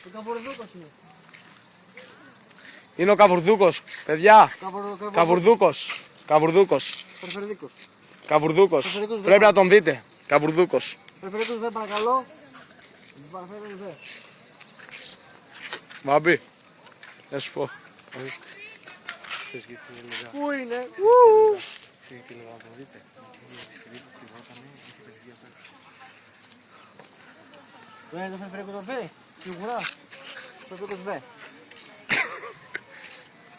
Ο Καβουρδούκος είναι. Είναι ο Καβουρδούκος, παιδιά. Καβουρδούκος. Περιφερειακός. Καβουρδούκος. Περιφερειακός Πρέπει να τον δείτε. Καβουρδούκος. Περιφερειακός δε παρακαλώ. Παραφέρον δε. Μαμπή. Να σου πω. Πού είναι. Δεν είναι το περιφερειακός δε. Σίγουρα. Περιφερειακός δε.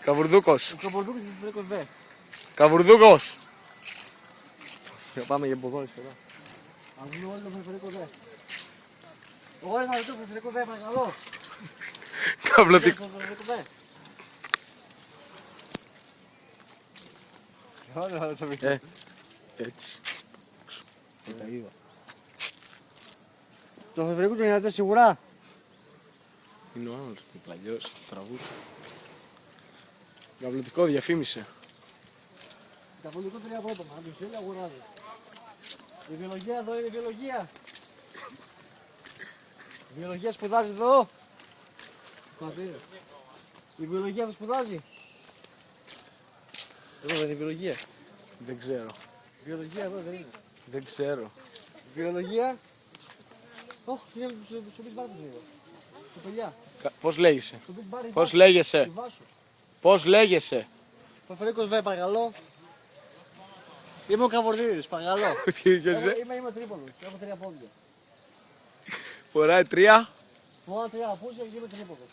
Καβουρδούκος. Ο Καβουρδούκος είναι περιφερειακός δε. Καβουρδούκος. Πάμε για ποδόσφαιρο. Ας δούμε όλοι το περιφερειακό δε. Εγώ δεν θα δω το περιφερειακό δε παρακαλώ. Καυλωτικό. Το περιφερειακό δε. Έτσι. Το περιφερειακό του είναι σίγουρα. Είναι ο άλλος, ο παλιός, τραβούσε. Καυλωτικό διαφήμισε. Καθολικό 3 απότομα, αν το θέλει αγοράζει. Η βιολογία εδώ είναι η βιολογία. Η βιολογία σπουδάζει εδώ. Η βιολογία εδώ σπουδάζει. Εδώ δεν είναι η βιολογία. Δεν ξέρω. Η βιολογία εδώ δεν είναι. Δεν ξέρω. Η βιολογία. Ωχ, είναι στο μπιτ μπάρ του λίγο. Στο παιδιά. Πώς λέγεσαι. Στο μπιτ μπάρ. Πώς λέγεσαι. Στη Βάσο. Πώς λέγεσαι. Παφερίκος βέ, παρακαλώ. Είμαι ο Καβορδίδης, παρακαλώ. Τι είσαι. Είμαι ο Τρίπολος, έχω 3 πόδια. Φοράει 3. Μόνο 3 απούσια και είμαι Τρίπολος.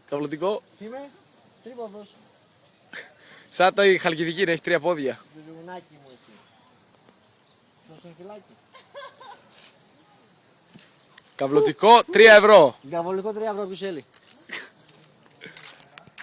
Καυλωτικό. Είμαι Τρίπολος. Σαν το η Χαλκιδική να έχει 3 πόδια. Το ζουγουνάκι μου εκεί. Το σοφυλάκι. Καυλωτικό 3 ευρώ. Διαβολικό 3 ευρώ ποιος θέλει.